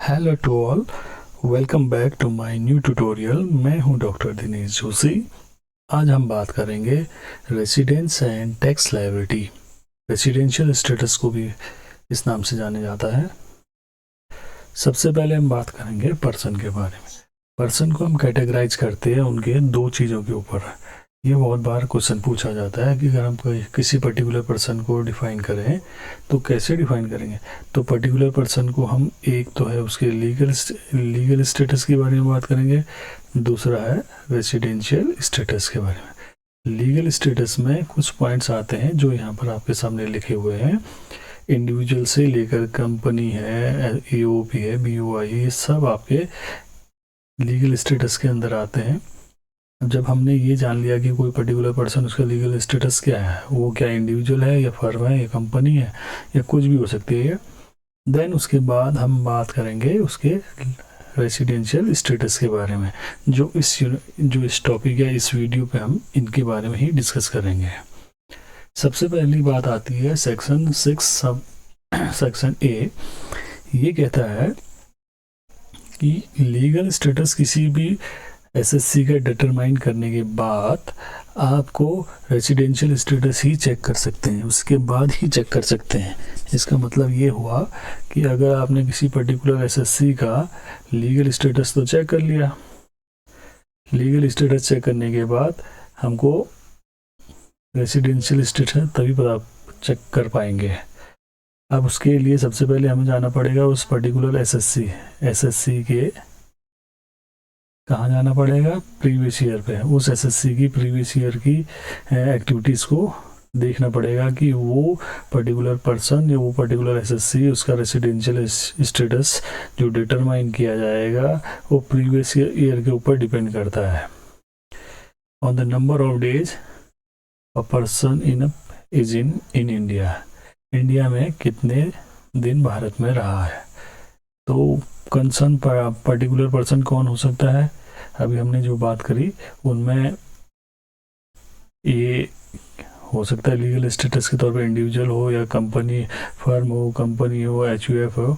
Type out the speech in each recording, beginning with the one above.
Hello to all, welcome back to my new tutorial. मैं हूं doctor Dinesh Joshi. आज हम बात करेंगे residence and tax liability. Residential status को भी इस नाम से जाने जाता है। सबसे पहले हम बात करेंगे पर्सन के बारे में। पर्सन को हम कैटेगराइज करते हैं उनके दो चीज़ों के ऊपर। ये बहुत बार क्वेश्चन पूछा जाता है कि अगर हम किसी पर्टिकुलर पर्सन को डिफाइन करें तो कैसे डिफाइन करेंगे। तो पर्टिकुलर पर्सन को हम एक तो है उसके लीगल स्टेटस के बारे में बात करेंगे, दूसरा है रेसिडेंशियल स्टेटस के बारे में। लीगल स्टेटस में कुछ पॉइंट्स आते हैं जो यहाँ पर आपके सामने लिखे हुए हैं। इंडिविजुअल से लेकर कंपनी है, AOP है, BOI, ये सब आपके लीगल स्टेटस के अंदर आते हैं। जब हमने ये जान लिया कि कोई पर्टिकुलर पर्सन, उसका लीगल स्टेटस क्या है, वो क्या इंडिविजुअल है या फर्म है या कंपनी है या कुछ भी हो सकती है, देन उसके बाद हम बात करेंगे उसके रेसिडेंशियल स्टेटस के बारे में, जो इस टॉपिक या इस वीडियो पे हम इनके बारे में ही डिस्कस करेंगे। सबसे पहली बात आती है सेक्शन 6 सेक्शन ए। ये कहता है कि लीगल स्टेटस किसी भी SSC का डिटरमाइन करने के बाद आपको रेसिडेंशियल स्टेटस ही चेक कर सकते हैं, उसके बाद ही चेक कर सकते हैं। इसका मतलब ये हुआ कि अगर आपने किसी पर्टिकुलर SSC का लीगल स्टेटस तो चेक कर लिया, लीगल स्टेटस चेक करने के बाद हमको रेसिडेंशियल स्टेटस तभी पता चेक कर पाएंगे। अब उसके लिए सबसे पहले हमें जाना पड़ेगा उस पर्टिकुलर SSC के कहाँ जाना पड़ेगा, प्रीवियस ईयर पे। उस SSC की प्रीवियस ईयर की एक्टिविटीज़ को देखना पड़ेगा कि वो पर्टिकुलर पर्सन या वो पर्टिकुलर SSC, उसका रेसिडेंशियल स्टेटस जो डिटरमाइन किया जाएगा वो प्रीवियस ईयर के ऊपर डिपेंड करता है। On the number of days a person is in India, India में कितने दिन भारत में रहा है। तो कंसर्न पर्टिकुलर पर्सन कौन हो सकता है, अभी हमने जो बात करी उनमें ये हो सकता है लीगल स्टेटस के तौर पे इंडिविजुअल हो या कंपनी, फर्म हो, कंपनी हो, HUF हो,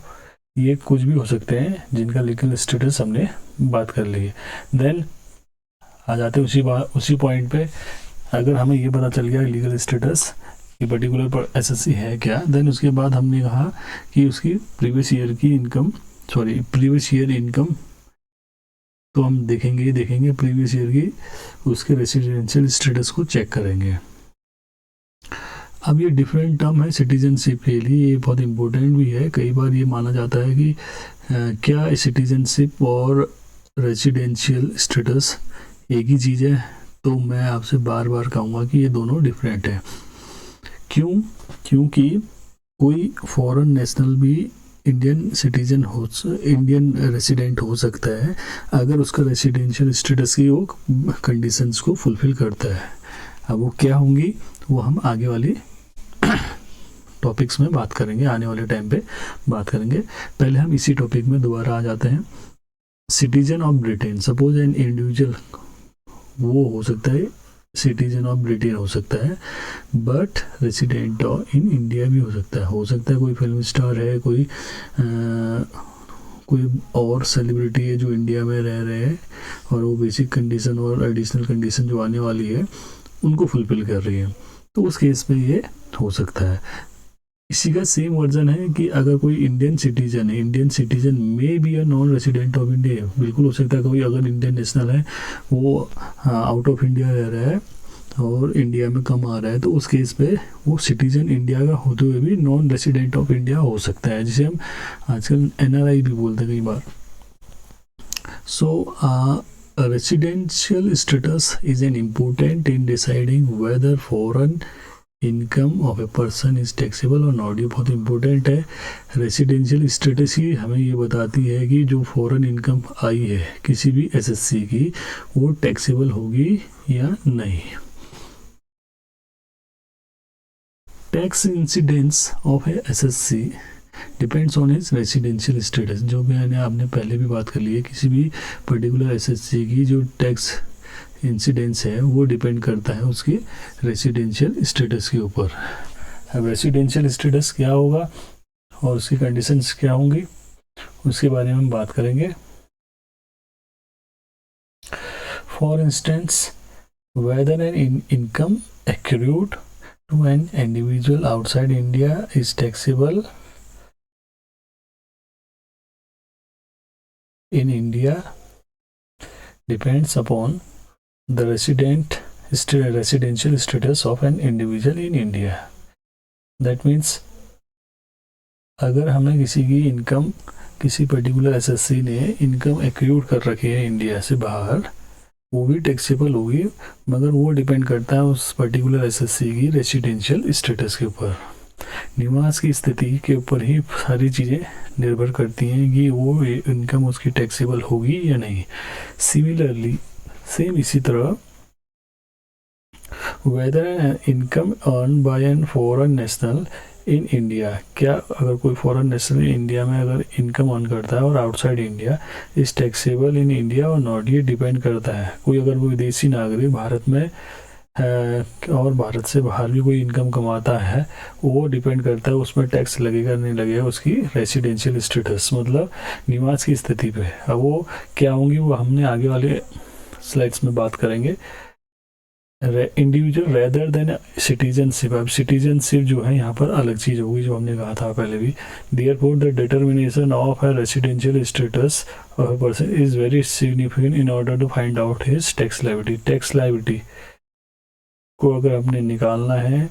ये कुछ भी हो सकते हैं जिनका लीगल स्टेटस हमने बात कर ली है। देन आ जाते उसी पॉइंट पे, अगर हमें ये पता चल गया लीगल स्टेटस कि पर्टिकुलर SSC है क्या, देन उसके बाद हमने कहा कि उसकी प्रीवियस ईयर इनकम तो हम देखेंगे प्रीवियस ईयर की उसके रेसिडेंशियल स्टेटस को चेक करेंगे। अब ये डिफरेंट टर्म है सिटीजनशिप के लिए, ये बहुत इम्पोर्टेंट भी है। कई बार ये माना जाता है कि क्या सिटीजनशिप और रेसिडेंशियल स्टेटस एक ही चीज़ है, तो मैं आपसे बार बार कहूँगा कि ये दोनों डिफरेंट है। क्योंकि कोई फॉरेन नेशनल भी इंडियन रेसिडेंट हो सकता है अगर उसका रेसिडेंशियल स्टेटस की वो कंडीशंस को फुलफिल करता है। अब वो क्या होंगी वो हम आगे वाले टॉपिक्स में बात करेंगे, आने वाले टाइम पे बात करेंगे। पहले हम इसी टॉपिक में दोबारा आ जाते हैं। Citizen of Britain, suppose an individual वो हो सकता है सिटीजन ऑफ ब्रिटेन हो सकता है, बट रेसिडेंट इन इंडिया भी हो सकता है कोई फिल्म स्टार है, कोई और सेलिब्रिटी है जो इंडिया में रह रहे हैं और वो बेसिक कंडीशन और एडिशनल कंडीशन जो आने वाली है उनको फुलफिल कर रही है, तो उस केस में ये हो सकता है। इसी का सेम वर्जन है कि अगर कोई इंडियन सिटीजन में be a non resident of India, बिल्कुल हो सकता है कोई अगर इंडियन नेशनल है वो आउट ऑफ इंडिया रह रहा है और इंडिया में कम आ रहा है, तो उस केस पे वो सिटीजन इंडिया का होते हुए भी नॉन रेसिडेंट ऑफ इंडिया हो सकता है, जिसे हम आजकल NRI भी बोलते हैं कई बार। So residential status is an important in deciding whether foreign income of a person is taxable और नॉट। ये बहुत इंपॉर्टेंट है। रेसिडेंशियल स्टेटस ही हमें ये बताती है कि जो फॉरेन इनकम आई है किसी भी SSC की वो टैक्सेबल होगी या नहीं। Tax incidence of A SSC depends on his residential status, जो मैंने आपने पहले भी बात कर ली है। किसी भी पर्टिकुलर SSC की जो टैक्स इंसिडेंस है वो डिपेंड करता है उसके रेसिडेंशियल स्टेटस के ऊपर। अब रेसिडेंशियल स्टेटस क्या होगा और उसकी कंडीशंस क्या होंगी उसके बारे में हम बात करेंगे। For instance, whether an income accrued to an individual outside India is taxable in India depends upon the residential status of an individual in India. That means अगर हमें किसी की इनकम, किसी पर्टिकुलर एसएससी ने इनकम एक्रूड कर रखी है India से बाहर, वो भी टैक्सेबल होगी, मगर वो डिपेंड करता है उस पर्टिकुलर एसएससी की रेसिडेंशियल स्टेटस के ऊपर। निवास की स्थिति के ऊपर ही सारी चीज़ें निर्भर करती हैं कि वो इनकम उसकी टैक्सेबल होगी या नहीं। सिमिलरली, सेम इसी तरह, whether an income earn by an foreign national in India, क्या अगर कोई फॉरेन नेशनल इंडिया में अगर इनकम अर्न करता है और outside India is taxable in India और नॉट, ये डिपेंड करता है। कोई अगर कोई विदेशी नागरिक भारत में है और भारत से बाहर भी कोई इनकम कमाता है, वो डिपेंड करता है उसमें टैक्स लगेगा नहीं लगेगा उसकी रेसिडेंशियल स्टेटस, मतलब निवास की स्थिति पे। अब वो क्या होंगी वो हमने आगे वाले स्लाइड्स में बात करेंगे। इंडिविजुअल रेदर देन सिटीजनशिप, अब सिटीजनशिप जो है यहाँ पर अलग चीज़ होगी, जो हमने कहा था पहले भी। Therefore the determination of a residential status of a person is very significant in order to find out his tax liability. Tax liability को अगर आपने निकालना है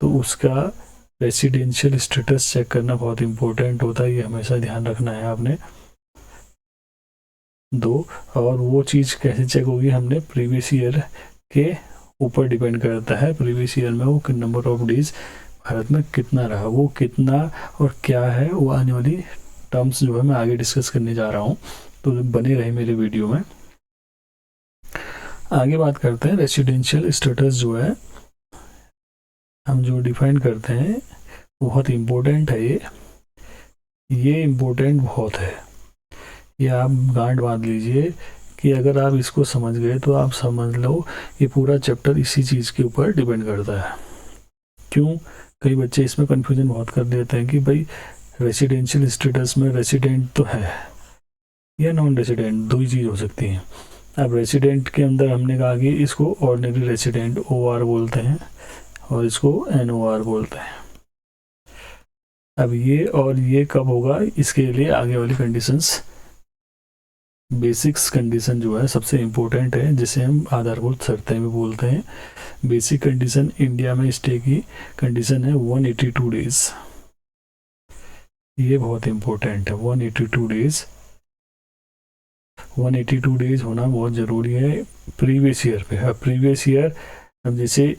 तो उसका रेसिडेंशियल स्टेटस चेक करना बहुत इंपॉर्टेंट होता है, ये हमेशा ध्यान रखना है आपने। दो, और वो चीज़ कैसे चेक होगी, हमने प्रीवियस ईयर के ऊपर डिपेंड करता है। प्रीवियस ईयर में वो नंबर ऑफ डेज भारत में कितना रहा, वो कितना और क्या है, वो आने वाली टर्म्स जो है मैं आगे डिस्कस करने जा रहा हूँ, तो बने रहे मेरे वीडियो में। आगे बात करते हैं रेसिडेंशियल स्टेटस जो है हम जो डिफाइन करते हैं, बहुत इम्पोर्टेंट है ये इम्पोर्टेंट बहुत है। ये आप गांठ बांध लीजिए कि अगर आप इसको समझ गए तो आप समझ लो ये पूरा चैप्टर इसी चीज़ के ऊपर डिपेंड करता है। क्यों? कई बच्चे इसमें कन्फ्यूजन बहुत कर देते हैं कि भाई रेसिडेंशियल स्टेटस में रेसिडेंट तो है या नॉन रेसिडेंट, दो ही चीज़ हो सकती हैं। अब रेसिडेंट के अंदर हमने कहा कि इसको ऑर्डिनरी रेसिडेंट OR बोलते हैं और इसको NOR बोलते हैं। अब ये और ये कब होगा, इसके लिए आगे वाली कंडीशंस, बेसिक्स कंडीशन जो है सबसे इम्पोर्टेंट है, जिसे हम आधारभूत शर्तें भी बोलते हैं। बेसिक कंडीशन इंडिया में स्टे की कंडीशन है 182 डेज, ये बहुत इम्पोर्टेंट है। 182 डेज, 182 डेज होना बहुत ज़रूरी है प्रीवियस ईयर पे। अब प्रीवियस ईयर, अब जैसे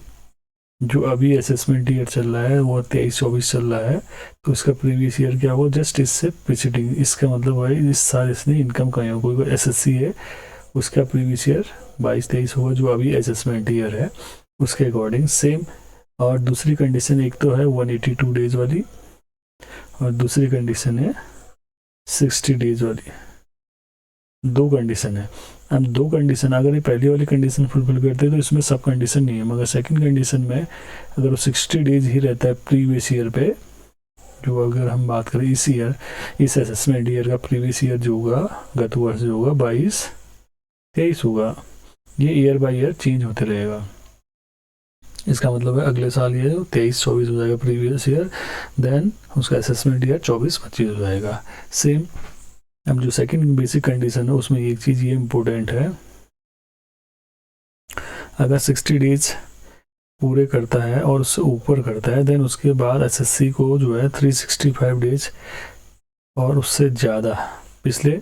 जो अभी असेसमेंट ईयर चल रहा है वो 23-24 चल रहा है, तो इसका प्रीवियस ईयर क्या हुआ, जस्ट इससे प्रीसीडिंग। इसका मतलब है इस साल इसने इनकम कमाई हो, कोई एसएससी है उसका प्रीवियस ईयर 22-23 होगा, जो अभी असेसमेंट ईयर है उसके अकॉर्डिंग सेम। और दूसरी कंडीशन एक तो है 182 डेज वाली और दूसरी कंडीशन है 60 डेज वाली, दो कंडीशन है। अब दो कंडीशन, अगर ये पहली वाली कंडीशन फुलफिल करते हैं तो इसमें सब कंडीशन नहीं है, मगर सेकंड कंडीशन में अगर वो 60 डेज ही रहता है प्रीवियस ईयर पे, जो अगर हम बात करें इस ईयर, इस असेसमेंट ईयर का प्रीवियस ईयर जो होगा, गत वर्ष जो होगा 22-23 होगा, ये ईयर बाय ईयर चेंज होते रहेगा। इसका मतलब है अगले साल ये 23-24 हो जाएगा प्रीवियस ईयर, देन उसका असेसमेंट ईयर 24-25 हो जाएगा सेम। अब जो सेकंड बेसिक कंडीशन है उसमें एक चीज़ ये इम्पोर्टेंट है, अगर 60 डेज पूरे करता है और उससे ऊपर करता है, देन उसके बाद एसएससी को जो है 365 डेज और उससे ज़्यादा पिछले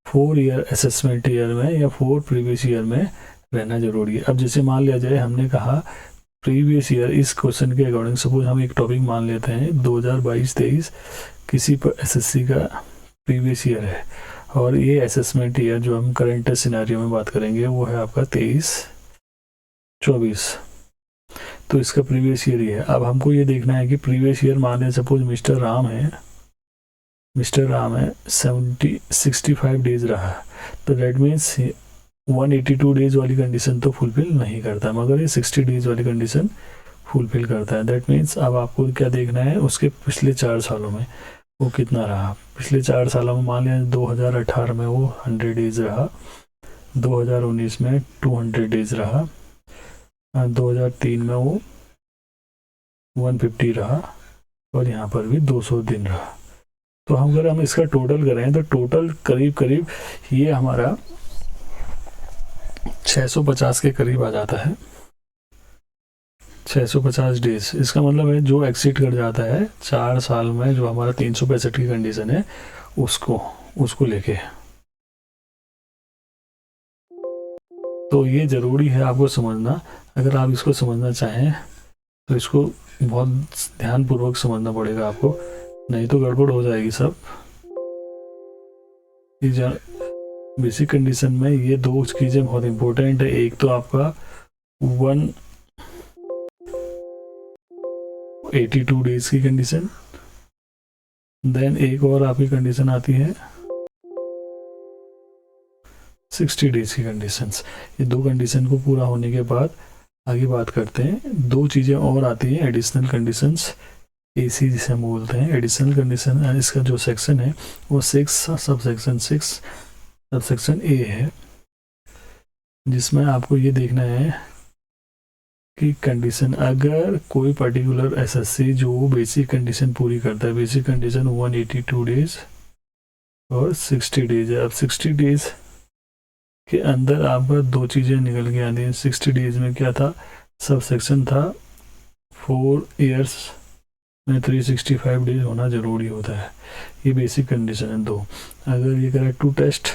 4 ईयर असेसमेंट ईयर में या 4 प्रीवियस ईयर में रहना जरूरी है। अब जैसे मान लिया जाए, हमने कहा प्रीवियस ईयर, इस क्वेश्चन के अकॉर्डिंग सपोज हम एक टॉपिक मान लेते हैं 2022-23 किसी पर एसएससी का प्रीवियस ईयर है, और ये असेसमेंट ईयर जो हम करंट सिनेरियो में बात करेंगे वो है आपका 23-24, तो इसका प्रीवियस ईयर ही है। अब हमको ये देखना है कि प्रीवियस ईयर मान लें सपोज मिस्टर राम है 65 डेज रहा, तो डेट मीन्स 182 डेज वाली कंडीशन तो फुलफिल नहीं करता, मगर ये 60 डेज वाली कंडीशन फुलफिल करता है। दैट मीन्स अब आपको क्या देखना है, उसके पिछले 4 सालों में वो कितना रहा पिछले 4 सालों में। मान लिया 2018 में वो 100 डेज रहा, 2019 में 200 डेज रहा, 2003 में वो 150 रहा, और यहाँ पर भी 200 दिन रहा। तो हम अगर हम इसका टोटल करें तो टोटल करीब करीब ये हमारा 650 के करीब आ जाता है, 650 डेज। इसका मतलब है जो एक्सीड कर जाता है 4 साल में, जो हमारा 365 की कंडीशन है उसको लेके। तो ये ज़रूरी है आपको समझना। अगर आप इसको समझना चाहें तो इसको बहुत ध्यानपूर्वक समझना पड़ेगा आपको, नहीं तो गड़बड़ हो जाएगी सब। बेसिक कंडीशन में ये 2 चीज़ें बहुत इंपॉर्टेंट है। एक तो आपका 182 डेज की कंडीशन, देन एक और आपकी कंडीशन आती है 60 डेज की कंडीशंस। ये 2 कंडीशन को पूरा होने के बाद आगे बात करते हैं। 2 चीज़ें और आती हैं एडिशनल कंडीशंस, एसी जिसे हम बोलते हैं एडिशनल कंडीशन। इसका जो सेक्शन है वो 6 सबसेक्शन ए है, जिसमें आपको ये देखना है कि कंडीशन अगर कोई पर्टिकुलर एसएससी जो बेसिक कंडीशन पूरी करता है, बेसिक कंडीशन 182 डेज और 60 डेज है। अब 60 डेज के अंदर आपका 2 चीज़ें निकल के आती हैं। 60 डेज में क्या था, सब सेक्शन था 4 ईयर्स में 365 डेज होना ज़रूरी होता है। ये बेसिक कंडीशन है 2। अगर ये करें two test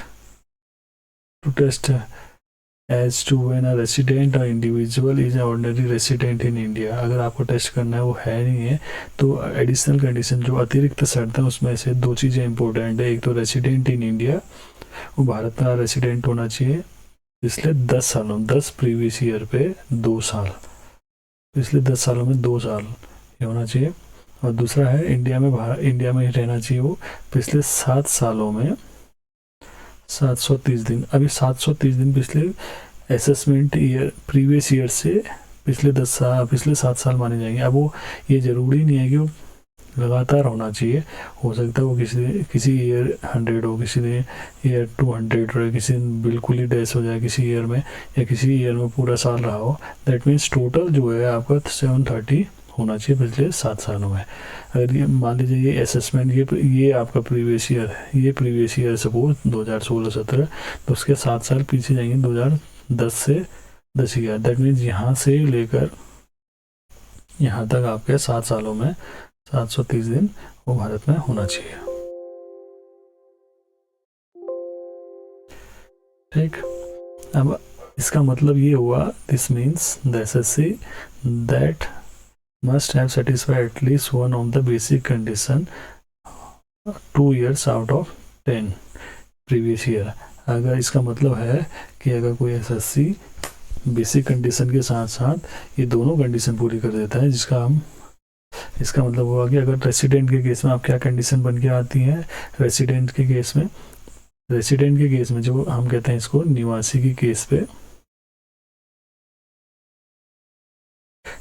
as to when a resident और individual is ordinary resident in India, अगर आपको टेस्ट करना है वो है नहीं है, तो एडिशनल कंडीशन जो अतिरिक्त शर्त है उसमें से 2 चीज़ें इंपॉर्टेंट है। एक तो रेसिडेंट इन इंडिया, वो भारत का रेसिडेंट होना चाहिए पिछले 10 सालों, 10 प्रीवियस ईयर पे 2 साल, पिछले 10 सालों में 2 साल ये होना चाहिए। और दूसरा है इंडिया में ही रहना चाहिए वो पिछले 7 सालों में 730 दिन। अभी 730 दिन पिछले असेसमेंट ईयर प्रीवियस ईयर से पिछले 7 साल माने जाएंगे। अब वो ये ज़रूरी नहीं है कि वो लगातार होना चाहिए, हो सकता है वो किसी ईयर 100 हो, किसी ईयर 200 हो, किसी बिल्कुल ही डैश हो जाए किसी ईयर में, या किसी ईयर में पूरा साल रहा हो। दैट मीन्स टोटल जो है आपका 730 होना चाहिए पिछले 7 सालों में। अगर ये मान लीजिए ये असेसमेंट ये आपका प्रीवियस ईयर है, ये प्रीवियस ईयर सपोज 2016-17, तो उसके 7 साल पीछे जाएंगे 2010 से 10 दैट मीन्स यहाँ से लेकर यहाँ तक आपके 7 सालों में 730 दिन वो भारत में होना चाहिए। ठीक, अब इसका मतलब ये हुआ, this means the assessee that must have satisfied at least one of the basic condition 2 years out of 10 previous year। अगर इसका मतलब है कि अगर कोई एसएससी बेसिक कंडीशन के साथ साथ ये दोनों कंडीशन पूरी कर देता है, इसका मतलब हुआ कि अगर रेसिडेंट के केस में आप क्या कंडीशन बन के आती है, रेसिडेंट के केस में जो हम कहते हैं इसको निवासी के केस पे,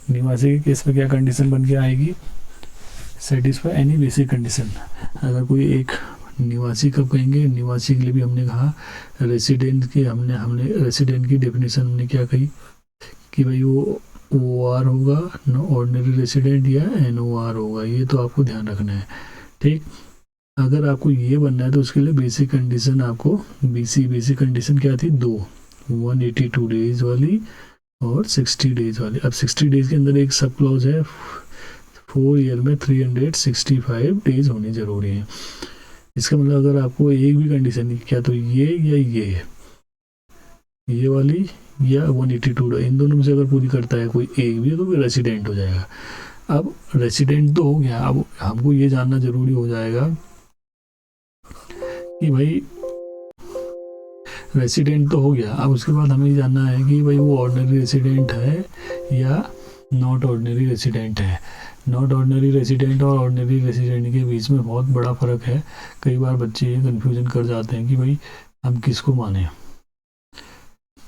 निवासी के केस में क्या कंडीशन बन के आएगी, सेटिस्फाई एनी बेसिक कंडीशन। अगर कोई एक निवासी कब कहेंगे, निवासी के लिए भी हमने कहा रेसिडेंट की, हमने रेसिडेंट की डेफिनेशन हमने क्या कही कि भाई वो OR होगा, ऑर्डिनरी रेसिडेंट या NOR होगा। ये तो आपको ध्यान रखना है। ठीक, अगर आपको ये बनना है तो उसके लिए बेसिक कंडीशन आपको बेसिक कंडीशन क्या थी, 2, 182 डेज वाली और 60 डेज वाली। अब 60 डेज के अंदर एक सब क्लॉज है, 4 ईयर में 365 डेज होनी जरूरी है। इसका मतलब अगर आपको एक भी कंडीशन क्या तो ये वाली या 182 इन दोनों में से अगर पूरी करता है कोई एक भी, तो फिर रेसिडेंट हो जाएगा। अब रेसिडेंट तो हो गया, अब हमको ये जानना जरूरी हो जाएगा कि भाई रेसिडेंट तो हो गया, अब उसके बाद हमें जानना है कि भाई वो ऑर्डिनरी रेसिडेंट है या नॉट ऑर्डिनरी रेसिडेंट है। नॉट ऑर्डिनरी रेसिडेंट और ऑर्डिनरी रेसिडेंट के बीच में बहुत बड़ा फ़र्क है। कई बार बच्चे ये कन्फ्यूजन कर जाते हैं कि भाई हम किसको माने।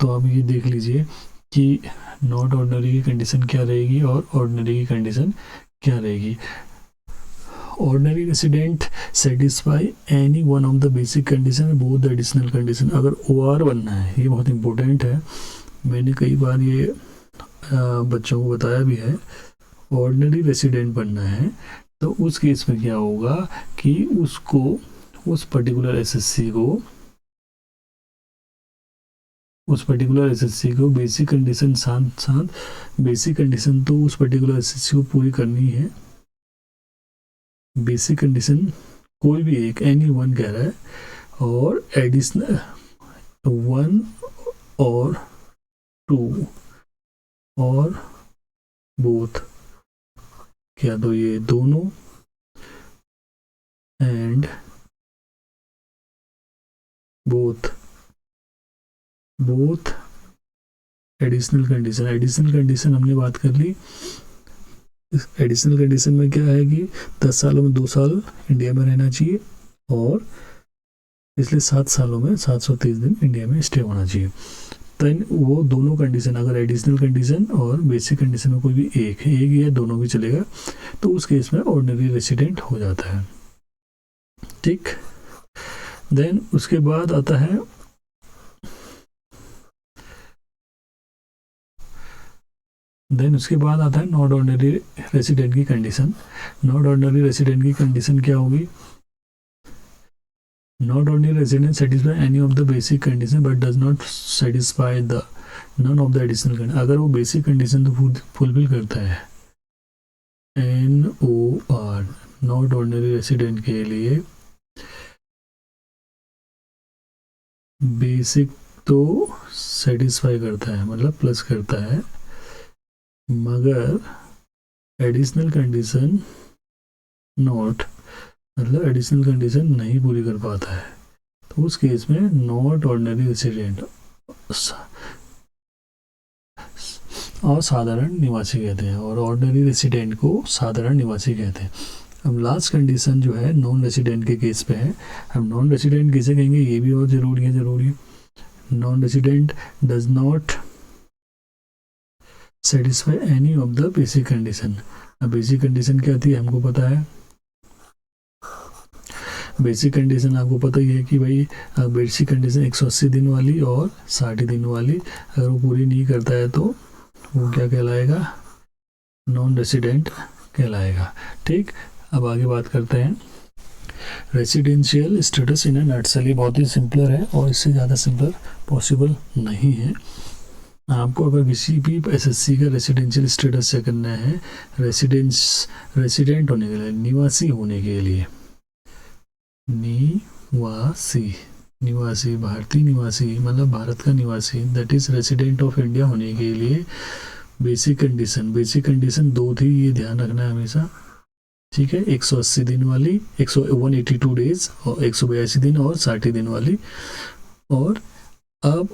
तो अब ये देख लीजिए कि नॉट ऑर्डिनरी की कंडीशन क्या रहेगी और ऑर्डिनरी की कंडीशन क्या रहेगी। Ordinary resident satisfy any one of the basic condition both the additional condition. अगर OR बनना है, ये बहुत इंपॉर्टेंट है, मैंने कई बार ये बच्चों को बताया भी है। ऑर्डिनरी रेसिडेंट बनना है तो उस केस में क्या होगा कि उसको उस पर्टिकुलर एसएससी को बेसिक कंडीशन साथ साथ बेसिक कंडीशन तो उस पर्टिकुलर एसएससी को पूरी करनी है। बेसिक कंडीशन कोई भी एक, एनी वन कह रहा है, और एडिशनल 1 और 2 और बोथ, क्या तो ये दोनों एंड बोथ एडिशनल कंडीशन हमने बात कर ली। एडिशनल कंडीशन में क्या है कि 10 सालों में 2 साल इंडिया में रहना चाहिए और पिछले 7 सालों में 730 दिन इंडिया में स्टे होना चाहिए। तो वो दोनों कंडीशन, अगर एडिशनल कंडीशन और बेसिक कंडीशन में कोई भी एक या दोनों भी चलेगा तो उस केस में ऑर्डिनरी रेसिडेंट हो जाता है। ठीक, देन उसके बाद आता है नॉट ऑर्डिनरी रेसिडेंट की कंडीशन। नॉट ऑर्डिनरी रेसिडेंट की कंडीशन क्या होगी? Not ordinary resident satisfy any of the basic condition but does not satisfy the none of the additional condition. अगर वो बेसिक कंडीशन तो फुलफिल करता है, NOR नॉट ऑर्डिनरी रेसिडेंट के लिए बेसिक तो सेटिस्फाई करता है, मतलब प्लस करता है, मगर एडिशनल कंडीशन नॉट, मतलब एडिशनल कंडीशन नहीं पूरी कर पाता है, तो उस केस में नॉट ऑर्डिनरी रेसिडेंट और साधारण निवासी कहते हैं, और ऑर्डिनरी रेसिडेंट को साधारण निवासी कहते हैं। अब लास्ट कंडीशन जो है नॉन रेसिडेंट के केस पे है। हम नॉन रेसिडेंट किसे कहेंगे, ये भी बहुत जरूरी है। Non resident does not satisfy any of the basic condition. अब बेसिक कंडीशन क्या थी हमको पता है। बेसिक कंडीशन आपको पता ही है कि भाई बेसिक कंडीशन 180 दिन वाली और 60 दिन वाली, अगर वो पूरी नहीं करता है तो वो क्या कहलाएगा, नॉन रेसिडेंट कहलाएगा। ठीक, अब आगे बात करते हैं residential status in a nutshell. ये बहुत ही सिंपलर है और इससे ज़्यादा सिंपलर पॉसिबल नहीं है। आपको अगर किसी भी एसएससी का रेसिडेंशियल स्टेटस चेक करना है, रेसिडेंट होने के लिए, निवासी होने के लिए, निवासी भारतीय निवासी मतलब भारत का निवासी, that is resident of India होने के लिए बेसिक कंडीशन 2 थी, ये ध्यान रखना है हमेशा। ठीक है, 180 दिन वाली, 182 डेज और 182 दिन और 60 दिन वाली। और अब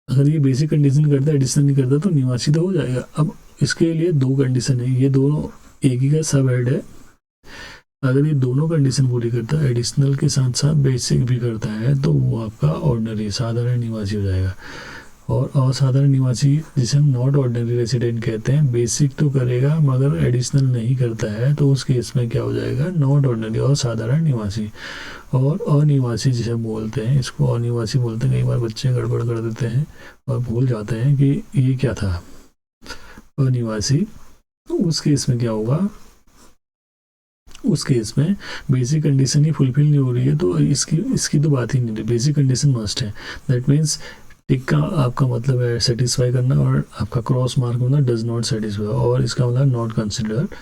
अगर ये बेसिक कंडीशन करता है, एडिशनल नहीं करता, तो निवासी तो हो जाएगा। अब इसके लिए 2 कंडीशन है, ये दोनों एक ही का सब हेड है। अगर ये दोनों कंडीशन पूरी करता है, एडिशनल के साथ साथ बेसिक भी करता है, तो वो आपका ऑर्डिनरी साधारण निवासी हो जाएगा। और असाधारण निवासी जिसे हम नॉट ऑर्डिनरी रेसिडेंट कहते हैं, बेसिक तो करेगा मगर एडिशनल नहीं करता है, तो उस केस में क्या हो जाएगा, नॉट ऑर्डिनरी और साधारण निवासी। और अनिवासी जिसे बोलते हैं, इसको अनिवासी बोलते हैं। कई बार बच्चे गड़बड़ कर देते हैं और भूल जाते हैं कि ये क्या था, अनिवासी। तो उस केस में क्या होगा, उस केस में बेसिक कंडीशन ही फुलफिल नहीं हो रही है, तो इसकी तो बात ही नहीं है। बेसिक कंडीशन मस्ट है, दैट मीन्स टिक का आपका मतलब है सेटिस्फाई करना, और आपका क्रॉस मार्क होना डज नॉट सेटिस्फाई, और इसका मतलब नॉट कंसिडर्ड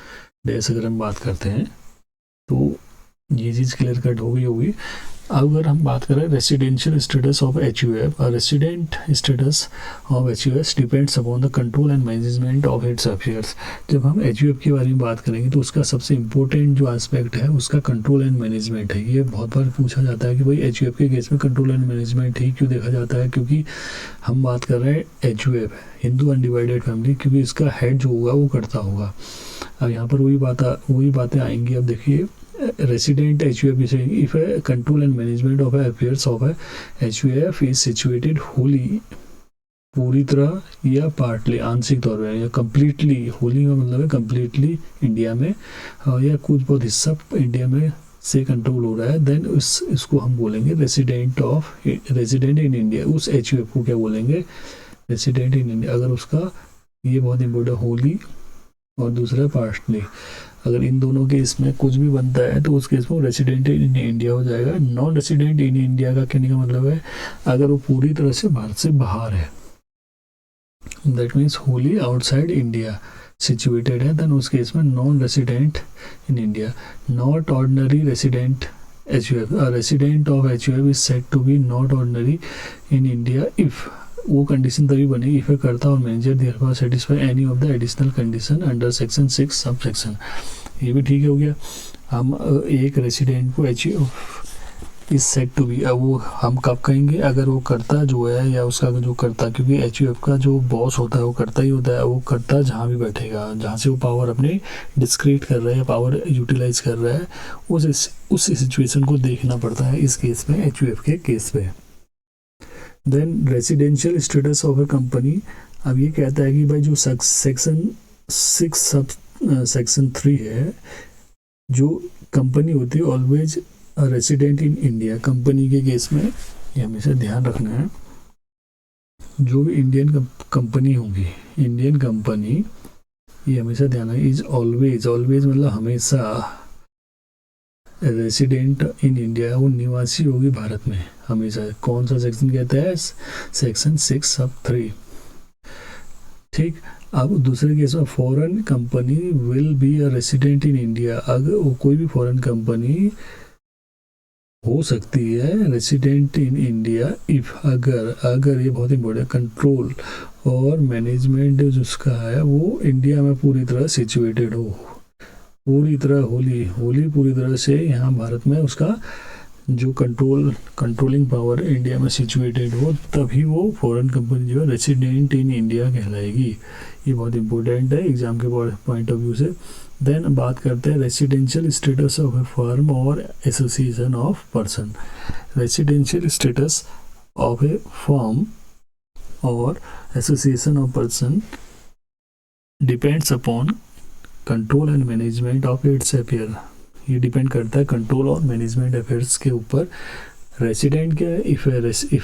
डेस अगर हम बात करते हैं तो ये चीज़ क्लियर कट हो गई होगी। अब अगर हम बात करें residential status of HUF, resident status of HUF depends upon the control and management of it's affairs. जब हम HUF के बारे में बात करेंगे तो उसका सबसे इम्पोर्टेंट जो एस्पेक्ट है उसका कंट्रोल एंड मैनेजमेंट है। ये बहुत बार पूछा जाता है कि भाई HUF के केस में कंट्रोल एंड मैनेजमेंट ही क्यों देखा जाता है, क्योंकि हम बात कर रहे हैं HUF हिंदू अनडिवाइडेड फैमिली, क्योंकि इसका हेड जो होगा वो करता होगा। अब यहाँ पर वही बातें आएंगी। अब देखिए resident HUF is saying if a control and management of affairs of a HUF is situated wholly पूरी तरह या पार्टली आंशिक तौर पर या कम्प्लीटली, होली का मतलब है कम्प्लीटली इंडिया में, या कुछ बहुत हिस्सा इंडिया में से कंट्रोल हो रहा है, देन इसको हम बोलेंगे रेजिडेंट इन इंडिया। उस HUF को क्या बोलेंगे? Resident in India. अगर उसका, ये बहुत इंपॉर्टेंट, होली और दूसरा पार्टली, अगर इन दोनों केस में कुछ भी बनता है तो उस केस में रेसिडेंट इन इंडिया हो जाएगा। नॉन रेसिडेंट इन इंडिया का कहने का मतलब है अगर वो पूरी तरह से भारत से बाहर है, that means wholly outside India situated है, देन उस केस में non resident in India. Not ordinary resident HUF, resident of HUF is said to be not ordinary in India if, वो कंडीशन तभी बनेगी इफ ए कर्ता और manager therefore satisfy any of the additional condition under section 6 sub section. ये भी ठीक हो गया। हम एक रेसिडेंट को HUF is said to be, अब वो हम कब कहेंगे? अगर वो कर्ता जो है या उसका जो कर्ता, क्योंकि HUF का जो बॉस होता है वो कर्ता ही होता है, वो कर्ता जहाँ भी बैठेगा, जहाँ से वो पावर अपने डिस्क्रीट कर रहा है या पावर यूटिलाइज कर रहा है, उस सिचुएशन को देखना पड़ता है इस केस में, HUF के केस में। Then residential status of a company, अब ये कहता है कि भाई जो सेक्शन 6 सब सेक्शन 3 है, जो कंपनी होती है always resident in India, company के केस में ये हमेशा ध्यान रखना है। जो भी इंडियन कंपनी होगी, इंडियन कंपनी, ये हमेशा ध्यान है, इज ऑलवेज मतलब हमेशा रेसिडेंट इन इंडिया, वो निवासी होगी भारत में हमेशा। कौन सा सेक्शन कहता है? सेक्शन 6 सब 3। ठीक। अब दूसरे केस में foreign company will be a resident in India, अगर वो कोई भी फॉरेन कंपनी हो सकती है रेसिडेंट इन इंडिया इफ, अगर ये बहुत इंपॉर्टेंट, कंट्रोल और मैनेजमेंट जिसका है वो इंडिया में पूरी तरह सिचुएटेड हो, पूरी तरह होली पूरी तरह से यहाँ भारत में उसका जो कंट्रोलिंग पावर इंडिया में सिचुएटेड हो, तभी वो फॉरेन कंपनी जो है रेसिडेंट इन इंडिया कहलाएगी। ये बहुत इंपॉर्टेंट है एग्जाम के पॉइंट ऑफ व्यू से। देन बात करते हैं residential status of a firm और association of person. Residential status of a firm और association of person depends upon control and management of its affair. ये डिपेंड करता है कंट्रोल और मैनेजमेंट अफेयर्स के ऊपर। रेसिडेंट क्या है? If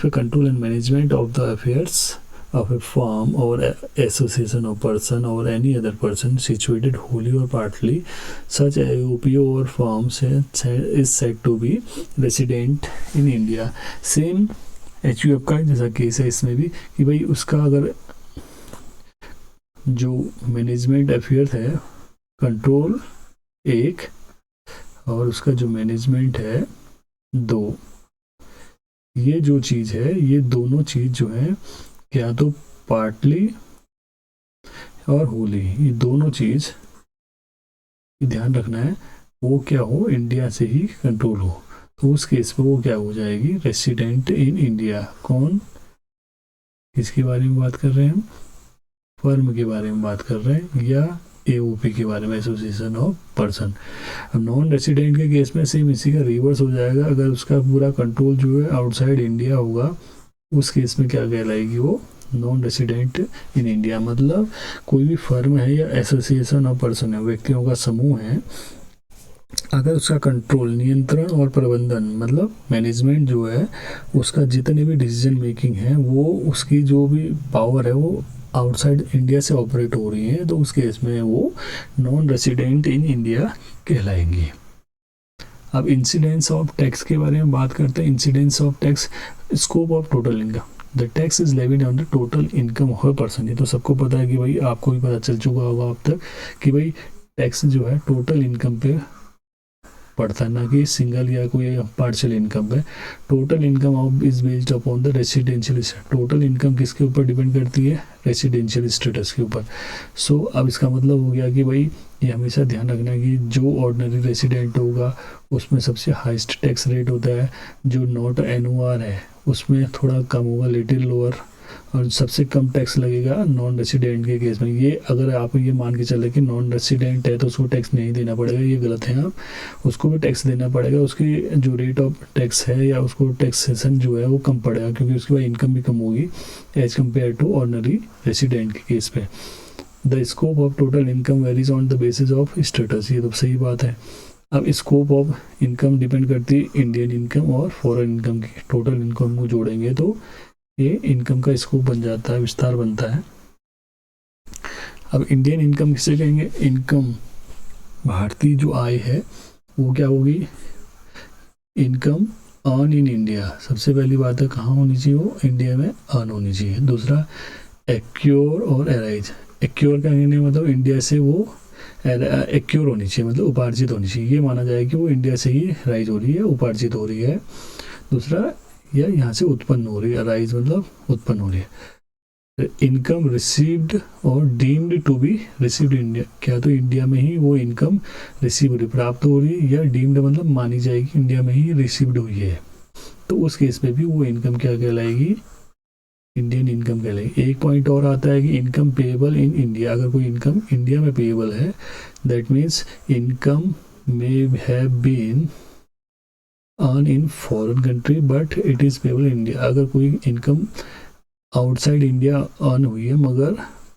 a control and management of the affairs of a firm और एसोसिएशन ऑफ पर्सन और any other person situated wholly और पार्टली सच OPO और firm is said to be resident in India. Same HUF का जैसा case है इसमें भी कि भाई उसका अगर जो मैनेजमेंट अफेयर है, कंट्रोल 1 और उसका जो मैनेजमेंट है 2, ये जो चीज़ है, ये दोनों चीज़ जो है क्या तो पार्टली और होली, ये दोनों चीज़ ध्यान रखना है वो क्या हो, इंडिया से ही कंट्रोल हो। तो उस केस पे वो क्या हो जाएगी? Resident in India. कौन? किसके बारे में बात कर रहे हैं हम? फर्म के बारे में बात कर रहे हैं या AOP के बारे में, एसोसिएशन ऑफ पर्सन। अब नॉन रेसिडेंट के केस में सेम इसी का रिवर्स हो जाएगा। अगर उसका पूरा कंट्रोल जो है आउटसाइड इंडिया होगा, उस केस में क्या कहलाएगी? वो नॉन रेसिडेंट इन इंडिया। मतलब कोई भी फर्म है या एसोसिएशन ऑफ पर्सन है, व्यक्तियों का समूह है, अगर उसका कंट्रोल, नियंत्रण और प्रबंधन मतलब मैनेजमेंट जो है, उसका जितने भी डिसीजन मेकिंग है, वो उसकी जो भी पावर है वो आउटसाइड इंडिया से ऑपरेट हो रही है, तो उस केस में वो नॉन रेसिडेंट इन इंडिया कहलाएंगी। अब इंसिडेंस ऑफ टैक्स के बारे में बात करते हैं। Incidence of tax, scope of total income. The tax is levied on the total income of a person. ये तो सबको पता है कि भाई, आपको भी पता चल चुका होगा अब तक कि भाई टैक्स जो है टोटल इनकम पे पड़ता है, ना कि सिंगल या कोई पार्शियल इनकम पे। Total income of is based upon the residential. Total income किसके ऊपर डिपेंड करती है? रेसिडेंशियल स्टेटस के ऊपर। सो अब इसका मतलब हो गया कि भाई ये हमेशा ध्यान रखना है कि जो ऑर्डिनरी रेसिडेंट होगा उसमें सबसे हाईएस्ट टैक्स रेट होता है। जो नॉट NOR है उसमें थोड़ा कम होगा, लिटिल लोअर और सबसे कम टैक्स लगेगा नॉन रेसिडेंट के केस में। ये अगर आप ये मान के चले कि नॉन रेसिडेंट है तो उसको टैक्स नहीं देना पड़ेगा, ये गलत है। आप उसको भी टैक्स देना पड़ेगा, उसकी जो रेट ऑफ टैक्स है या उसको टैक्सेशन जो है वो कम पड़ेगा, क्योंकि उसके बाद इनकम भी कम होगी as compare to ordinary resident के केस पे। The scope of total income varies on the basis of status, ये तो सही बात है। अब स्कोप ऑफ इनकम डिपेंड करती है इंडियन इनकम और फॉरेन इनकम की। टोटल इनकम को जोड़ेंगे तो ये इनकम का स्कोप बन जाता है, विस्तार बनता है। अब इंडियन इनकम किसे कहेंगे? इनकम, भारतीय जो आय है वो क्या होगी? Income earn in India. सबसे पहली बात है कहाँ होनी चाहिए? वो इंडिया में अर्न होनी चाहिए। दूसरा एक्योर और एराइज। एक्योर का कहने मतलब इंडिया से वो एक्योर होनी चाहिए, मतलब उपार्जित होनी चाहिए। ये माना जाए कि वो इंडिया से ही राइज हो रही है, उपार्जित हो रही है। दूसरा या यहाँ से उत्पन्न हो रही है, राइज मतलब उत्पन्न हो रही है। इनकम रिसीव्ड और deemed to be received India, क्या तो इंडिया में ही वो इनकम रिसीव हो रही, प्राप्त हो रही है, या डीम्ड मतलब मानी जाएगी इंडिया में ही रिसीव्ड हुई है, तो उस केस में भी वो इनकम क्या कहलाएगी? इंडियन इनकम कहलाएगी। एक पॉइंट और आता है कि इनकम पेएबल इन इंडिया। अगर कोई इनकम इंडिया में पेएबल है, that means income may have been earn in foreign country but it is payable in India. अगर कोई इनकम आउटसाइड इंडिया अर्न हुई है मगर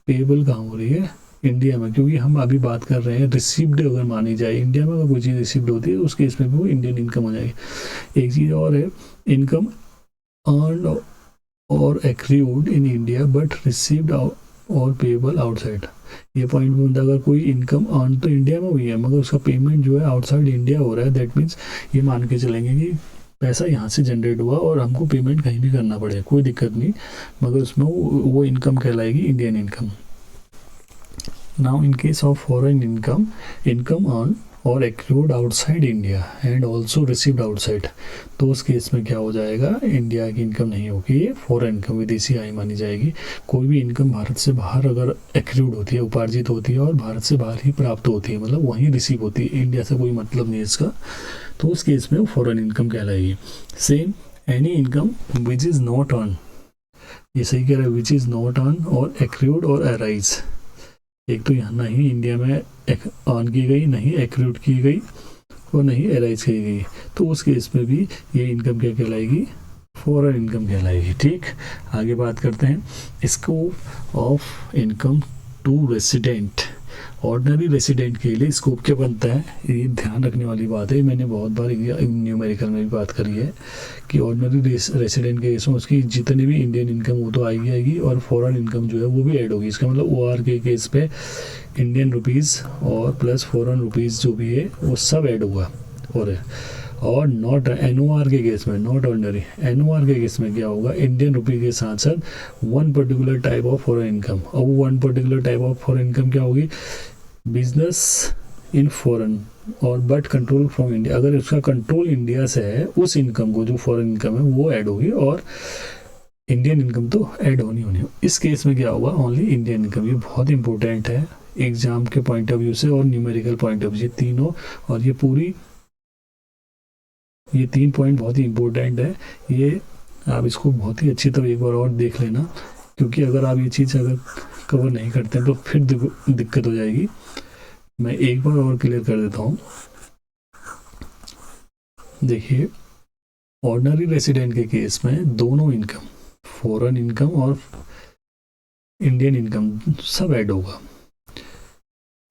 पेएबल कहाँ हो रही है? इंडिया में, क्योंकि हम अभी बात कर रहे हैं रिसीव्ड अगर मानी जाए, इंडिया में अगर कोई चीज़ रिसीव्ड होती है उस केस में भी वो इंडियन इनकम हो जाएगी। एक चीज़ और है, इनकम अर्न और एक्रीव्ड इन इंडिया बट रिसीव्ड और पेएबल आउटसाइड। ये पॉइंट भी होता है, अगर कोई इनकम अर्न तो इंडिया में हुई है मगर उसका पेमेंट जो है आउटसाइड इंडिया हो रहा है, दैट मीन्स ये मान के चलेंगे कि पैसा यहाँ से जनरेट हुआ और हमको पेमेंट कहीं भी करना पड़ेगा, कोई दिक्कत नहीं, मगर उसमें वो इनकम कहलाएगी Indian income. Now in case of foreign income, income earn और accrued outside India and also received outside, तो उस केस में क्या हो जाएगा? इंडिया की इनकम नहीं होगी, ये फॉरेन इनकम, विदेशी आय मानी जाएगी। कोई भी इनकम भारत से बाहर अगर एक्रूड होती है, उपार्जित होती है और भारत से बाहर ही प्राप्त होती है, मतलब वहीं रिसीव होती है, इंडिया से कोई मतलब नहीं है इसका, तो उस केस में वो फॉरेन इनकम कहलाएगी। Same any income which is not earn, ये सही कह रहा है, विच इज़ नॉट अर्न और एक्रूड और अराइज। एक तो यहाँ नहीं इंडिया में अर्न की गई, नहीं एक्रूड की गई और नहीं अराइज की गई, तो उस केस में भी ये इनकम क्या कहलाएगी? फॉरेन इनकम कहलाएगी। ठीक, आगे बात करते हैं scope of income to resident. Ordinary resident के लिए स्कोप क्या बनता है? ये ध्यान रखने वाली बात है, मैंने बहुत बार न्यूमेरिकल में भी बात करी है कि ऑर्डिनरी रेसिडेंट के केस में उसकी जितनी भी इंडियन इनकम वो तो आएगी और फॉरेन इनकम जो है वो भी ऐड होगी। इसका मतलब OR के केस पे इंडियन रुपीज़ और प्लस फॉरेन रुपीज़ जो भी है वो सब ऐड होगा। और नॉट NOR के केस में, नॉट ऑर्डिनरी, NOR के केस में क्या होगा? इंडियन रुपी के साथ साथ one particular type of foreign income. और वो one particular type of foreign income क्या होगी? बिजनेस इन फॉरेन और बट कंट्रोल फ्रॉम इंडिया। अगर उसका कंट्रोल इंडिया से है, उस इनकम को जो फॉरेन इनकम है वो ऐड होगी और इंडियन इनकम तो ऐड होनी। इस केस में क्या होगा? Only Indian income. ये बहुत इंपॉर्टेंट है एग्जाम के पॉइंट ऑफ व्यू से और न्यूमेरिकल पॉइंट ऑफ व्यू, तीनों, और ये 3 पॉइंट बहुत ही इंपॉर्टेंट है। ये आप इसको बहुत ही अच्छी तरह एक बार और देख लेना, क्योंकि अगर आप ये चीज़ अगर कवर नहीं करते हैं तो फिर दिक्कत हो जाएगी। मैं एक बार और क्लियर कर देता हूँ। देखिए, ऑर्डिनरी रेसिडेंट के केस में दोनों इनकम, फॉरेन इनकम और इंडियन इनकम सब ऐड होगा,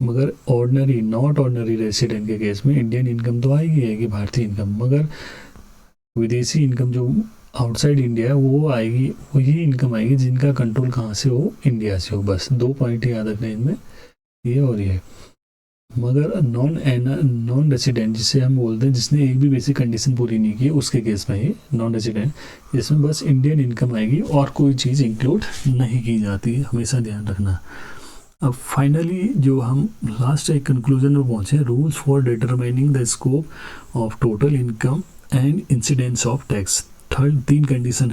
मगर ऑर्डिनरी नॉट ऑर्डिनरी रेसिडेंट के केस में इंडियन इनकम तो आएगी भारतीय इनकम, मगर विदेशी इनकम जो आउटसाइड इंडिया है वो आएगी, वही इनकम आएगी जिनका कंट्रोल कहाँ से हो? इंडिया से हो। बस 2 पॉइंट याद रखना इनमें, ये और ये। मगर नॉन रेसिडेंट जिसे हम बोलते हैं, जिसने एक भी बेसिक कंडीशन पूरी नहीं की, उसके केस में ही नॉन रेसिडेंट, इसमें बस इंडियन इनकम आएगी और कोई चीज़ इंक्लूड नहीं की जाती है, हमेशा ध्यान रखना। अब फाइनली जो हम लास्ट एक कंक्लूजन में पहुँचे, rules for determining the scope of total income and incidence of tax. Third 3 condition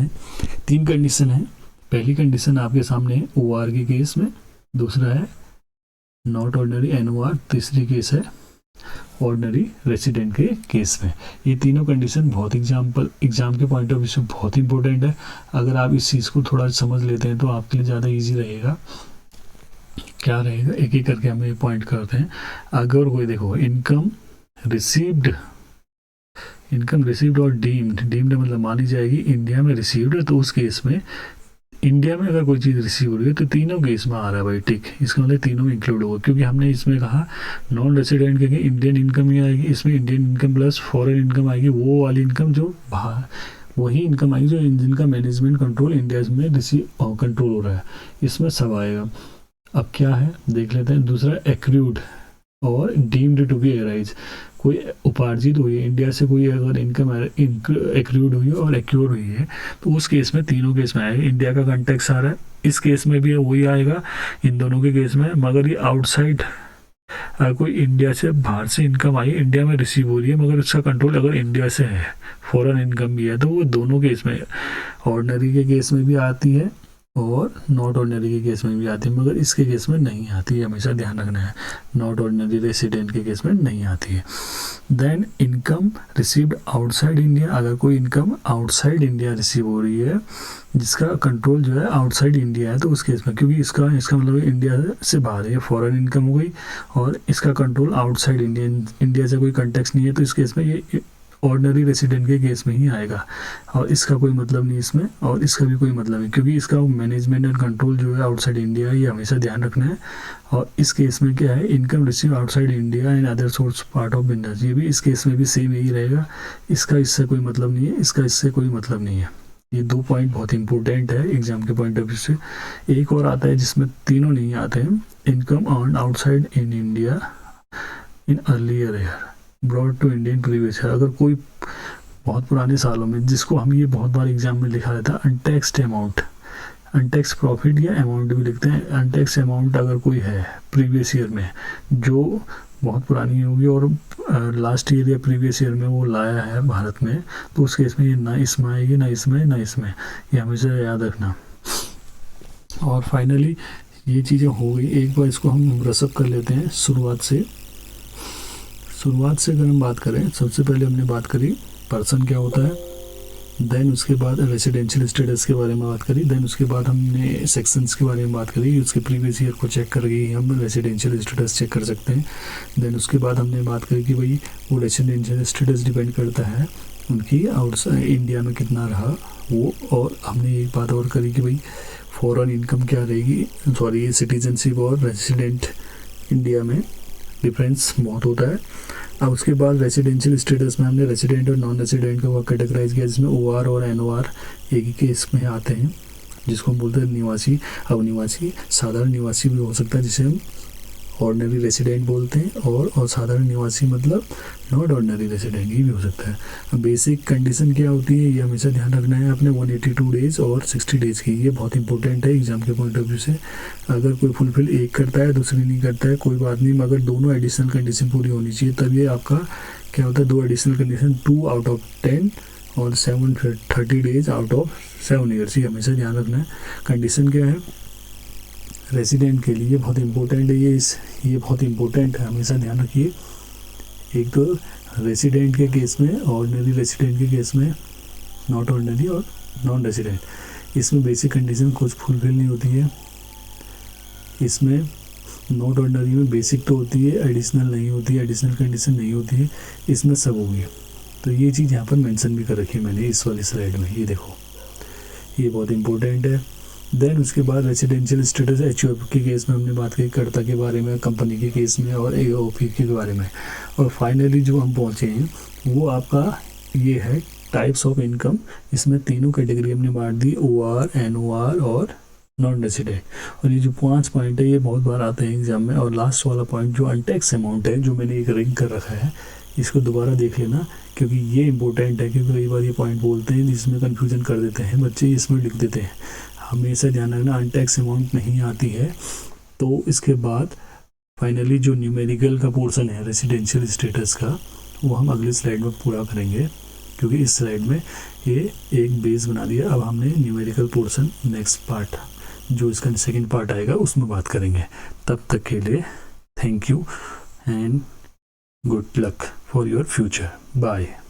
है। पहली कंडीशन आपके सामने है OR के केस में, दूसरा है नॉट ऑर्डिनरी NOR, तीसरी केस है ऑर्डिनरी रेसिडेंट के केस में। ये तीनों कंडीशन बहुत एग्जाम के पॉइंट ऑफ व्यू से बहुत इंपॉर्टेंट है। अगर आप इस चीज़ को थोड़ा समझ लेते हैं तो आपके लिए ज़्यादा इजी रहेगा। क्या रहेगा, एक एक करके हम ये पॉइंट करते हैं। अगर कोई देखो इनकम रिसीव्ड और डीम्ड मतलब मानी जाएगी इंडिया में रिसीव्ड है, तो उस केस में इंडिया में अगर कोई चीज़ रिसीव हो रही है तो तीनों केस में आ रहा है भाई, ठीक। इसका मतलब तीनों में इंक्लूड होगा, क्योंकि हमने इसमें कहा नॉन रेसिडेंट के इंडियन इनकम ही आएगी, इसमें Indian income plus foreign income आएगी, वो वाली इनकम जो बाहर, वही इनकम आएगी जो जिनका मैनेजमेंट कंट्रोल इंडिया में रिसीव कंट्रोल हो रहा है, इसमें सब आएगा। अब क्या है देख लेते हैं। दूसरा एक्रूड और डीम्ड टू बी एराइज, कोई उपार्जित हुई है इंडिया से, कोई अगर इनकम एक्रूड हुई है और एक्योर हुई है, तो उस केस में तीनों केस में आएगा। इंडिया का कंटेक्स आ रहा है, इस केस में भी वही आएगा इन दोनों के केस में। मगर ये आउटसाइड कोई इंडिया से बाहर से इनकम आई, इंडिया में रिसीव हो रही है, मगर उसका कंट्रोल अगर इंडिया से है, फॉरेन इनकम भी है, तो वो दोनों केस में, ऑर्डिनरी के केस में भी आती है और नॉट ऑर्डिनरी के केस में भी आती है, मगर इसके केस में नहीं आती है, हमेशा ध्यान रखना है। नॉट ऑर्डिनरी रेसिडेंट के केस में नहीं आती है। Then income received outside India, अगर कोई इनकम आउटसाइड इंडिया रिसीव हो रही है जिसका कंट्रोल जो है आउटसाइड इंडिया है, तो उस केस में, क्योंकि इसका मतलब इंडिया से बाहर है, फॉरेन इनकम हो गई और इसका कंट्रोल आउटसाइड इंडिया से कोई कंटेक्स नहीं है, तो इस केस में ये ऑर्डिनरी रेसिडेंट के केस में ही आएगा और इसका कोई मतलब नहीं इसमें, और इसका भी कोई मतलब नहीं, क्योंकि इसका मैनेजमेंट एंड कंट्रोल जो है आउटसाइड इंडिया है, ये हमेशा ध्यान रखना है। और इस केस में क्या है, income receive outside India and other source part of business, ये भी इस केस में भी सेम यही रहेगा। इसका इससे कोई मतलब नहीं है, इसका इससे कोई मतलब नहीं है। ये दो पॉइंट बहुत इंपॉर्टेंट है एग्जाम के पॉइंट ऑफ व्यू से। एक और आता है जिसमें तीनों नहीं आते हैं, income earn outside in India in earlier year brought to Indian previous year, अगर कोई बहुत पुराने सालों में, जिसको हम ये बहुत बार एग्जाम में लिखा रहता है अनटैक्स्ड अमाउंट, अनटैक्स प्रॉफिट या अमाउंट भी लिखते हैं। अनटैक्स अमाउंट अगर कोई है प्रीवियस ईयर में जो बहुत पुरानी होगी और लास्ट ईयर या प्रीवियस ईयर में वो लाया है भारत में, तो उस केस में ये ना इसमें आएगी, ना इसमें, ना इसमें, ये हमेशा याद रखना। और फाइनली ये चीज़ें हो गई, एक बार इसको हम रसअप कर लेते हैं शुरुआत से अगर हम बात करें, सबसे पहले हमने बात करी पर्सन क्या होता है, देन उसके बाद रेसिडेंशियल स्टेटस के बारे में बात करी, देन उसके बाद हमने सेक्शंस के बारे में बात करी, उसके प्रीवियस ईयर को चेक करके ही हम रेसिडेंशियल स्टेटस चेक कर सकते हैं। देन उसके बाद हमने बात करी कि भाई वो रेसिडेंशियल स्टेटस डिपेंड करता है उनकी आउटसाइड इंडिया में कितना रहा वो, और हमने एक बात और करी कि भाई फॉरेन इनकम क्या रहेगी, सॉरी सिटीजनशिप और रेसिडेंट इंडिया में डिफरेंस बहुत होता है। अब उसके बाद रेसिडेंशियल स्टेटस में हमने रेसिडेंट और नॉन रेसिडेंट को कैटेगराइज किया, जिसमें OR और NOR एक ही केस में आते हैं, जिसको हम बोलते हैं निवासी। अब निवासी साधारण निवासी भी हो सकता है, जिसे हम ऑर्डिनरी रेसिडेंट बोलते हैं, और साधारण निवासी मतलब नॉट ऑर्डिनरी रेसिडेंट ही भी हो सकता है। अब बेसिक कंडीशन क्या होती है ये हमेशा ध्यान रखना है अपने 182 डेज और 60 डेज़ की, ये बहुत इंपॉर्टेंट है एग्जाम के पॉइंट ऑफ व्यू से। अगर कोई फुलफिल एक करता है दूसरी नहीं करता है कोई बात नहीं, मगर दोनों एडिशनल कंडीशन पूरी होनी चाहिए, तब ये आपका क्या होता है, 2 एडिशनल कंडीशन 2 आउट ऑफ 10 और 30 डेज आउट ऑफ 7 ईयर्स, ये हमेशा ध्यान रखना है। कंडीशन क्या है रेसिडेंट के लिए बहुत इंपॉर्टेंट है, ये बहुत इंपॉर्टेंट है, हमेशा ध्यान रखिए। एक तो रेसिडेंट के केस में, ऑर्डिनरी रेसिडेंट के केस में, नॉट ऑर्डिनरी और नॉन रेसिडेंट, इसमें बेसिक कंडीशन कुछ फुलफिल नहीं होती है। इसमें नॉट ऑर्डिनरी में बेसिक तो होती है, एडिशनल नहीं होती है, एडिशनल कंडीशन नहीं होती है, इसमें सब होगी। तो ये चीज़ यहाँ पर मेंशन भी कर रखी है मैंने इस वाली स्लाइड में, ये देखो ये बहुत इंपॉर्टेंट है। देन उसके बाद रेसिडेंशियल स्टेटस HOF के केस में हमने बात की, कर्ता के बारे में, कंपनी के केस में और AOP के बारे में। और फाइनली जो हम पहुँचे हैं वो आपका ये है टाइप्स ऑफ इनकम। इसमें तीनों कैटेगरी हमने बांट दी, OR, NOR और नॉन रेसिडेंट। और ये जो 5 पॉइंट है ये बहुत बार आते हैं एग्जाम में। और लास्ट वाला पॉइंट जो अनटैक्स अमाउंट है, जो मैंने एक रिंग कर रखा है, इसको दोबारा देख लेना क्योंकि ये इंपॉर्टेंट है, क्योंकि कई बार ये पॉइंट बोलते हैं जिसमें कन्फ्यूजन कर देते हैं बच्चे, इसमें लिख देते हैं। हमेशा ध्यान रखना अनटैक्स अमाउंट नहीं आती है। तो इसके बाद फाइनली जो न्यूमेरिकल का पोर्शन है रेसिडेंशियल स्टेटस का, वो हम अगले स्लाइड में पूरा करेंगे, क्योंकि इस स्लाइड में ये एक बेस बना दिया। अब हमने न्यूमेरिकल पोर्शन नेक्स्ट पार्ट जो इसका सेकंड पार्ट आएगा उसमें बात करेंगे। तब तक के लिए thank you and good luck for your future. Bye.